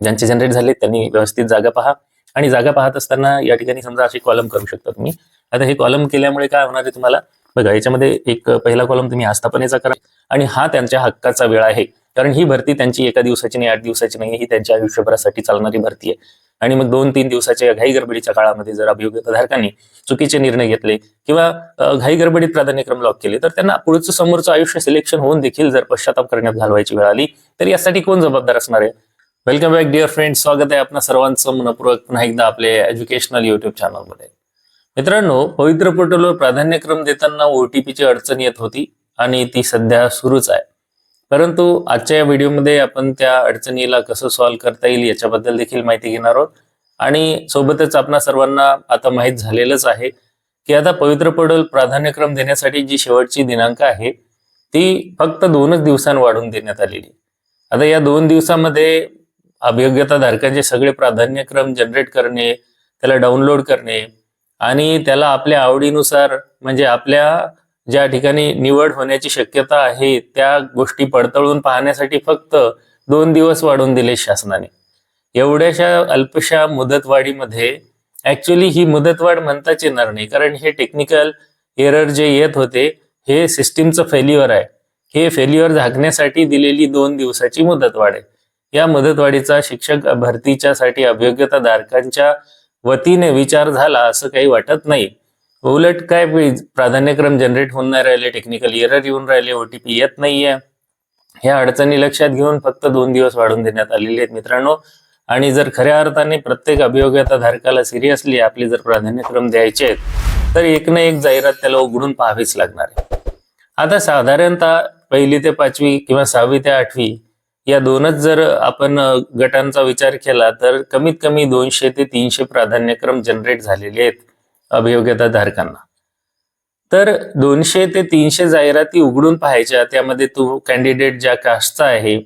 ज्यांचे जनरेट झाले त्यांनी व्यवस्थित जागा पहा आणि जागा पाहत असताना या ठिकाणी समजा असे कॉलम करू शकता तुम्ही. आता हे कॉलम केल्यामुळे काय होणार आहे तुम्हाला बघा, याच्यामध्ये एक पहिला कॉलम तुम्ही आस्थापनेचा करा आणि हा त्यांच्या हक्काचा वेळ आहे, कारण ही भरती त्यांची एका दिवसाची नाही, 8 दिवसाची नाही, ही त्यांच्या आयुष्यभरासाठी चालणारी भरती आहे. आणि मग 2-3 दिवसाच्या घाई गडबडीच्या काळामध्ये जर अभियोग्यताधारकांनी चुकीचे निर्णय घेतले किंवा घाई गडबडीत प्राधान्यक्रम लॉक केले, तर त्यांना पुढचं समोरचं आयुष्य सिलेक्शन होऊन देखील जर पश्चाताप करण्यात घालवायची वेळ आली तर यासाठी कोण जबाबदार असणार आहे? वेलकम बॅक डिअर फ्रेंड्स, स्वागत आहे आपल्या सर्वांचं मनपूर्वक पुन्हा एकदा आपले एज्युकेशनल युट्यूब चॅनलमध्ये. मित्रांनो, पवित्र पोर्टलवर प्राधान्यक्रम देताना ओटीपीची अडचण येत होती आणि ती सध्या सुरूच आहे. परंतु आजच्या या व्हिडिओमध्ये आपण त्या अडचणीला कसं सॉल्व्ह करता येईल याच्याबद्दल देखील माहिती घेणार आहोत. आणि सोबतच आपणा सर्वांना आता माहीत झालेलंच आहे की आता पवित्र पोर्टल प्राधान्यक्रम देण्यासाठी जी शेवटची दिनांक आहे ती फक्त 2च दिवसांनी वाढवून देण्यात आलेली. आता या 2 दिवसामध्ये अभियोग्यताधारकांचे सगळे प्राधान्यक्रम जनरेट करणे, त्याला डाउनलोड करणे आणि त्याला आपल्या आवडीनुसार म्हणजे आपल्या ज्या ठिकाणी निवड होण्याची शक्यता आहे त्या गोष्टी पडताळून पाहण्यासाठी फक्त 2 दिवस वाढवून दिले शासनाने. एवढ्याशा अल्पशा मुदतवाढीमध्ये ऍक्च्युअली ही मुदतवाढ म्हणताच येणार नाही, कारण हे टेक्निकल एरर जे येत होते हे सिस्टीमचं फेल्युअर आहे. हे फेल्युअर झाकण्यासाठी दिलेली 2 दिवसाची मुदतवाढ आहे. या मुदतवाढीचा शिक्षक भरतीच्यासाठी अभियोग्यताधारकांच्या वतीने विचार झाला असं काही वाटत नाही. उलट काय प्राधान्यक्रम जनरेट होऊन नाही राहिले, टेक्निकल एरर येऊन राहिले, ओटीपी येत नाहीये, ह्या अडचणी लक्षात घेऊन फक्त 2 दिवस वाढवून देण्यात आलेले आहेत मित्रांनो. आणि जर खऱ्या अर्थाने प्रत्येक अभियोग्यताधारकाला सिरियसली आपले जर प्राधान्यक्रम द्यायचे आहेत तर एक ना एक जाहिरात त्याला उघडून पाहावीच लागणार आहे. आता साधारणतः 1ली ते 5वी किंवा 6वी ते 8वी या 2च जर आपण गटांचा विचार केला तर कमीत कमी 200 ते 300 प्राधान्यक्रम जनरेट झालेले आहेत अभियोग्यताधारकांना. तर 200 ते 300 जाहिराती उघडून पाहायच्या, त्यामध्ये तो कॅन्डिडेट ज्या कास्टचा आहे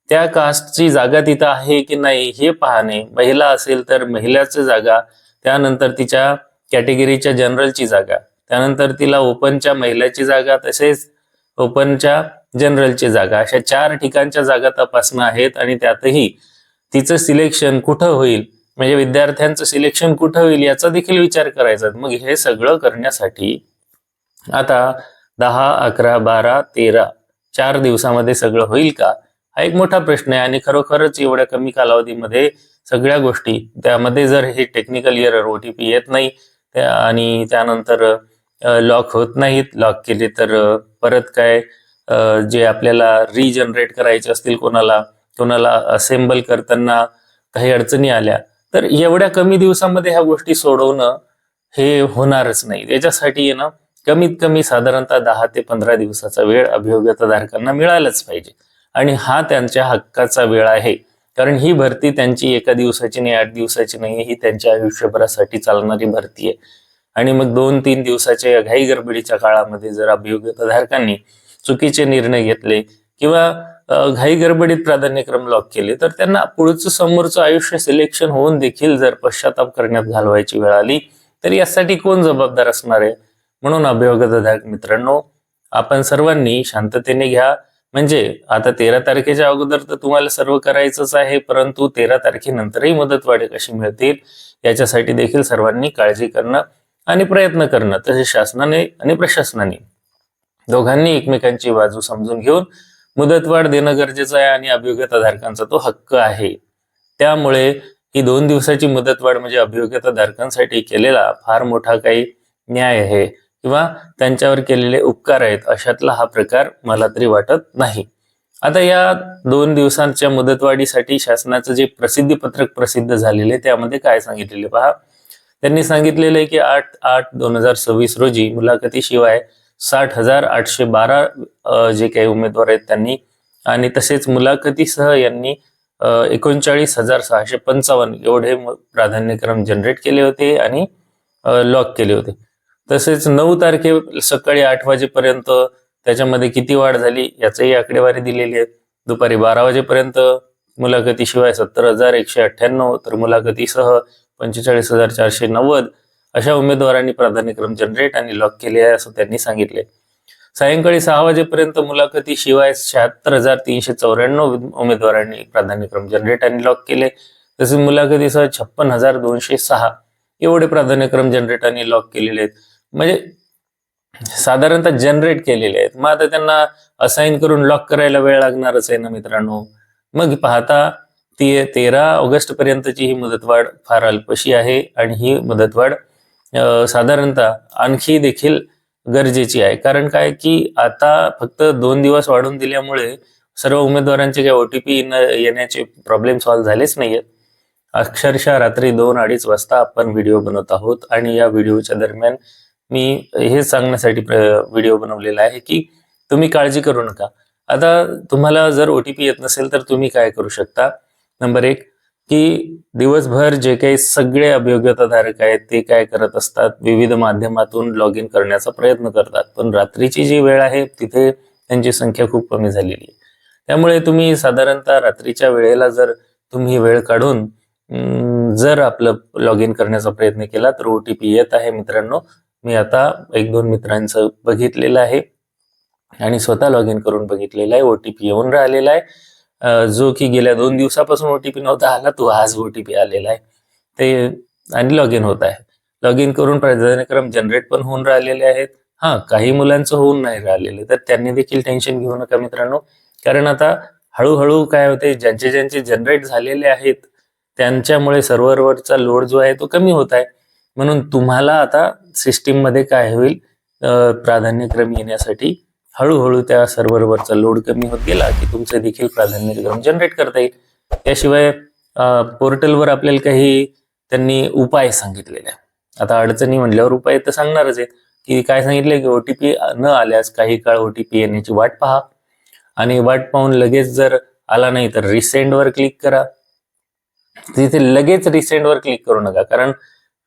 त्या कास्टची जागा तिथं आहे की नाही हे पाहणे, महिला असेल तर महिलाची जागा, त्यानंतर तिच्या कॅटेगरीच्या जनरलची जागा, त्यानंतर तिला ओपनच्या महिलाची जागा, तसेच ओपनच्या जनरलची जागा, अशा 4 ठिकाणच्या जागा तपासणं आहेत. आणि त्यातही तिचं सिलेक्शन कुठं होईल, म्हणजे विद्यार्थ्यांचं सिलेक्शन कुठं होईल याचा देखील विचार करायचा. मग हे सगळं करण्यासाठी आता 10, 11, 12, 13 4 दिवसामध्ये सगळं होईल का, हा एक मोठा प्रश्न आहे. आणि खरोखरच एवढ्या कमी कालावधीमध्ये सगळ्या गोष्टी, त्यामध्ये जर हे टेक्निकल एरर ओटीपी येत नाही आणि त्यानंतर लॉक होत नाहीत, लॉक केले तर परत काय जे आपल्याला रिजनरेट करायचे असतील, कोणाला असेंबल करताना काही अडचणी आल्या, तर एवढ्या कमी दिवसामध्ये ह्या गोष्टी सोडवणं हे होणारच नाही. त्याच्यासाठी ना कमीत कमी साधारणतः 10 ते 15 दिवसाचा वेळ अभियोग्यताधारकांना मिळालाच पाहिजे. आणि हा त्यांच्या हक्काचा वेळ आहे, कारण ही भरती त्यांची एका दिवसाची नाही, 8 दिवसाची नाही, ही त्यांच्या आयुष्यभरासाठी चालणारी भरती आहे. आणि मग 2-3 दिवसाच्या घाई गडबडीच्या काळामध्ये जर अभियोग्यताधारकांनी चुकीचे निर्णय घेतले किंवा घाई गडबडीत प्राधान्यक्रम लॉक केले, तर त्यांना पुढचं समोरचं आयुष्य सिलेक्शन होऊन देखील जर पश्चाताप करण्यात घालवायची वेळ आली तर यासाठी कोण जबाबदार असणार आहे? म्हणून अभियोग्यताधारक मित्रांनो, आपण सर्वांनी शांततेने घ्या. म्हणजे आता 13 तारखेच्या अगोदर तर तुम्हाला सर्व करायचंच आहे, परंतु 13 तारखेनंतरही मुदतवाढ कशी मिळतील याच्यासाठी देखील सर्वांनी काळजी करणं आणि प्रयत्न करणं, तसेच शासनाने आणि प्रशासनाने दोघांनी एकमेकांची बाजू समजून घेऊन मुदतवाढ देणं गरजेचं आहे. आणि अभियोग्यताधारकांचा तो हक्क आहे. त्यामुळे ही 2 दिवसाची मुदतवाढ म्हणजे अभियोग्यताधारकांसाठी केलेला फार मोठा काही न्याय आहे किंवा त्यांच्यावर केलेले उपकार आहेत, अशातला हा प्रकार मला तरी वाटत नाही. आता या 2 दिवसांच्या मुदतवाढीसाठी शासनाचं जे प्रसिद्धी पत्रक प्रसिद्ध झालेले त्यामध्ये काय सांगितलेले पहा. त्यांनी सांगितलेलं आहे की 8/8/2026 रोजी मुलाखतीशिवाय 60,812 जे काही उमेदवार आहेत त्यांनी, आणि तसेच मुलाखतीसह यांनी 39,655 एवढे प्राधान्यक्रम जनरेट केले होते आणि लॉक केले होते. तसेच 9 तारखे सकाळी 8 वाजेपर्यंत त्याच्यामध्ये किती वाढ झाली याचीही आकडेवारी दिलेली आहे. दुपारी 12 वाजेपर्यंत मुलाखतीशिवाय 70,198 तर मुलाखतीसह 45,490 अशा उमेदवारांनी प्राधान्यक्रम जनरेट आणि लॉक केले आहे असं त्यांनी सांगितले. सायंकाळी 6 वाजेपर्यंत मुलाखती शिवाय 76,394 उमेदवारांनी प्राधान्यक्रम जनरेट आणि लॉक केले. तसेच मुलाखतीसह 56,206 एवढे प्राधान्यक्रम जनरेट आणि लॉक केलेले आहेत. म्हणजे साधारणतः जनरेट केलेले आहेत. मग आता त्यांना असाइन करून लॉक करायला वेळ लागणारच आहे ना मित्रांनो. मग पाहता ती 13 ऑगस्ट पर्यंतची ही मुदतवाढ फार अल्पशी आहे आणि ही मुदतवाढ साधारणतः आणखी देखील गरजेची आहे. कारण काय की आता फक्त 2 दिवस वाढून दिल्यामुळे सर्व उमेदवारांचे काही OTP येण्याचे प्रॉब्लेम सॉल्व्ह झालेच नाहीयेत. अक्षरशः रात्री 2-2:30 वाजता आपण व्हिडिओ बनवत आहोत आणि या व्हिडिओच्या दरम्यान मी हे सांगण्यासाठी व्हिडिओ बनवलेला आहे की तुम्ही काळजी करू नका. आता तुम्हाला जर OTP येत नसेल तर तुम्ही काय करू शकता. नंबर 1 की दिवसभर जे काही सगळे अभियोग्यताधारक आहेत ते काय करत असतात, विविध माध्यमातून लॉग इन करण्याचा प्रयत्न करतात. पण रात्रीची जी वेळ आहे तिथे त्यांची संख्या खूप कमी झालेली आहे. त्यामुळे तुम्ही साधारणतः रात्रीच्या वेळेला जर तुम्ही वेळ काढून जर आपलं लॉग इन करण्याचा प्रयत्न केला तर OTP येत आहे मित्रांनो. मी आता 1-2 मित्रांचं बघितलेलं आहे आणि स्वतः लॉग इन करून बघितलेलं आहे. OTP येऊन राहिलेला आहे. जो की गेल्या 2 दिवसापासून OTP नव्हता आला, तो आज OTP आलेला आहे ते आणि लॉग इन होत आहे. लॉग इन करून प्राधान्यक्रम जनरेट पण होऊन राहिलेले आहेत. काही मुलांचं होऊन नाही राहिलेले, तर त्यांनी देखील टेन्शन घेऊ नका मित्रांनो. कारण आता हळूहळू काय होते, ज्यांचे जनरेट झालेले आहेत त्यांच्यामुळे सर्व्हरवरचा लोड जो आहे तो कमी होत आहे. म्हणून तुम्हाला आता सिस्टीम मध्ये काय होईल, प्राधान्यक्रम येण्यासाठी हळूहळू त्या सर्व्हरवरचा लोड कमी होत गेला की तुमचे देखील प्राधान्यक्रम जनरेट करता येईल. त्याशिवाय पोर्टलवर आपल्याला काही त्यांनी उपाय सांगितलेले आहे. आता अडचणी म्हटल्यावर उपाय तर सांगणारच आहेत की काय सांगितले की OTP न आल्यास काही काळ OTP येण्याची वाट पहा आणि वाट पाहून लगेच जर आला नाही तर रिसेंडवर क्लिक करा. तिथे लगेच रिसेंडवर क्लिक करू नका, कारण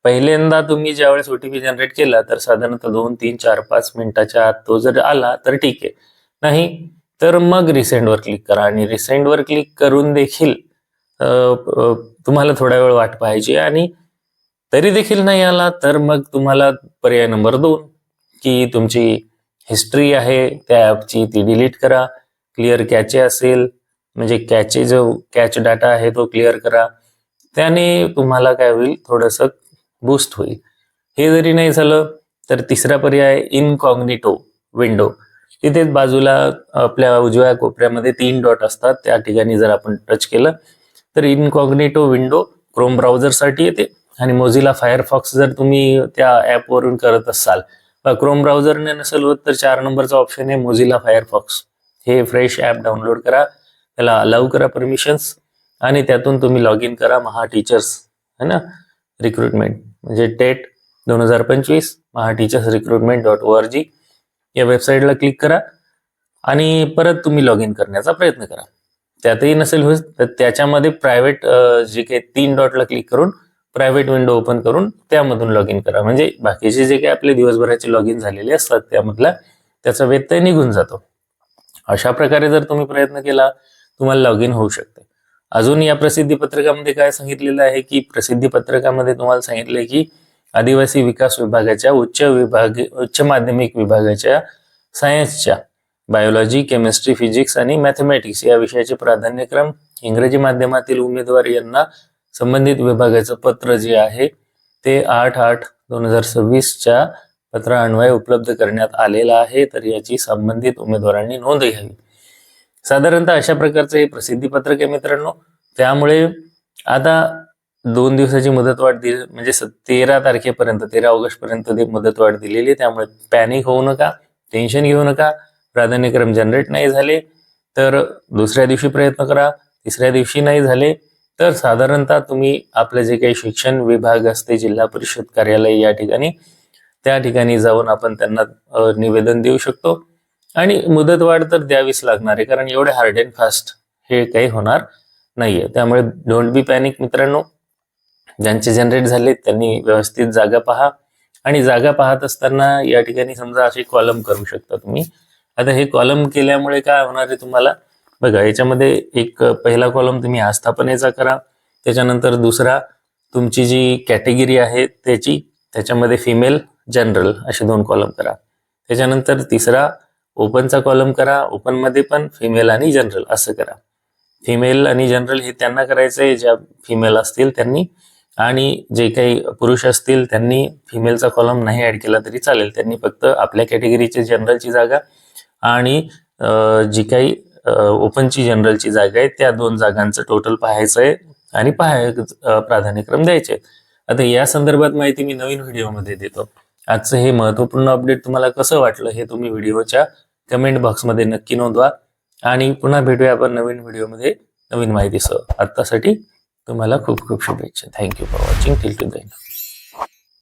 पहिल्यांदा तुम्ही ज्यावेळेस OTP जनरेट केला तर साधारणतः 2, 3, 4, 5 मिनिटाच्या आत तो जर आला तर ठीक आहे, नाही तर मग रिसेंडवर क्लिक करा. आणि रिसेंडवर क्लिक करून देखील तुम्हाला थोडा वेळ वाट पाहायची आणि तरी देखील नाही आला तर मग तुम्हाला पर्याय नंबर 2 की तुमची हिस्ट्री आहे त्या ॲपची ती डिलीट करा. क्लिअर कॅचे असेल म्हणजे कॅचे जो कॅच डाटा आहे तो क्लिअर करा. त्याने तुम्हाला काय होईल, थोडंसं बूस्ट होईल. हे जरी नाही झालं तर तिसरा पर्याय इनकॉग्निटो विंडो. तिथेच बाजूला आपल्या उजव्या कोपऱ्यामध्ये 3 डॉट असतात, त्या ठिकाणी जर आपण टच केलं तर इनकॉग्निटो विंडो क्रोम ब्राउझरसाठी येते. आणि मोझिला फायरफॉक्स जर तुम्ही त्या ॲपवरून करत असाल, क्रोम ब्राउझरने नसेल होत तर 4 नंबरचा ऑप्शन आहे मोझिला फायरफॉक्स. हे फ्रेश ॲप डाउनलोड करा, त्याला अलाउ करा परमिशन्स आणि त्यातून तुम्ही लॉग इन करा. महा टीचर्स है ना रिक्रुटमेंट म्हणजे टेट 2025 mahateachersrecruitment.org या वेबसाईटला क्लिक करा आणि परत तुम्ही लॉग इन करण्याचा प्रयत्न करा. त्यातही नसेल होत तर त्याच्यामध्ये प्रायव्हेट जे काही 3 डॉटला क्लिक करून प्रायव्हेट विंडो ओपन करून त्यामधून लॉग इन करा. म्हणजे बाकीचे जे काही आपले दिवसभराचे लॉग इन झालेले असतात त्यामधला त्याचा व्यत्यय निघून जातो. अशा प्रकारे जर तुम्ही प्रयत्न केला तुम्हाला लॉग इन होऊ शकते. अजून या प्रसिद्धी पत्रकामध्ये काय सांगितलेलं आहे की प्रसिद्धी पत्रकामध्ये तुम्हाला सांगितलंय की आदिवासी विकास विभागाच्या उच्च माध्यमिक विभागाच्या सायन्सच्या बायोलॉजी, केमिस्ट्री, फिजिक्स आणि मॅथमॅटिक्स या विषयाचे प्राधान्यक्रम इंग्रजी माध्यमातील उमेदवार यांना संबंधित विभागाचं पत्र जे आहे ते 8/8/2026 पत्रान्वये उपलब्ध करण्यात आलेला आहे. तर याची संबंधित उमेदवारांनी नोंद घ्यावी. साधारणतः अशा प्रकारचं हे प्रसिद्धी पत्रक आहे मित्रांनो. त्यामुळे आता 2 दिवसाची मुदतवाढ दिली म्हणजे 13 तारखेपर्यंत 13 ऑगस्ट पर्यंत मुदतवाढ दिलेली. त्यामुळे पॅनिक होऊ नका, टेन्शन घेऊ नका. प्राधान्यक्रम जनरेट नाही झाले तर दुसऱ्या दिवशी प्रयत्न करा. तिसऱ्या दिवशी नाही झाले तर साधारणतः तुम्ही आपलं जे काही शिक्षण विभाग असते, जिल्हा परिषद कार्यालय या ठिकाणी, त्या ठिकाणी जाऊन आपण त्यांना निवेदन देऊ शकतो. आणि मुदतवाढ तर द्यावीच लागणार आहे, कारण एवढे हार्ड अँड फास्ट हे काही होणार नाहीये. त्यामुळे डोंट बी पॅनिक मित्रांनो. ज्यांचे जनरेट झाले त्यांनी व्यवस्थित जागा पहा आणि जागा पाहत असताना या ठिकाणी समजा असे कॉलम करू शकता तुम्ही. आता हे कॉलम केल्यामुळे काय होणार आहे तुम्हाला बघा, याच्यामध्ये एक पहिला कॉलम तुम्ही आस्थापनेचा करा. त्याच्यानंतर दुसरा तुमची जी कॅटेगरी आहे त्याच्यामध्ये फिमेल जनरल असे 2 कॉलम करा. त्याच्यानंतर तिसरा ओपनचा कॉलम करा, ओपन मध्ये पण फिमेल आणि जनरल असं करा. फिमेल आणि जनरल हे त्यांना करायचंय ज्या फिमेल असतील त्यांनी, आणि जे काही पुरुष असतील त्यांनी फिमेलचा कॉलम नाही ऍड केला तरी चालेल. त्यांनी फक्त आपल्या कॅटेगरीची जनरलची जागा आणि जी काही ओपनची जनरलची जागा आहे त्या 2 जागांचं टोटल पाहायचंय आणि प्राधान्यक्रम द्यायचे. आता या संदर्भात माहिती मी नवीन व्हिडिओमध्ये देतो. आजचं हे महत्त्वपूर्ण अपडेट तुम्हाला कसं वाटलं हे तुम्ही व्हिडिओच्या कमेंट बॉक्समध्ये नक्की नोंदवा, आणि पुन्हा भेटूया आपण नवीन व्हिडिओमध्ये नवीन माहितीसह. आत्तासाठी तुम्हाला खूप खूप शुभेच्छा. Thank you for watching till two the end.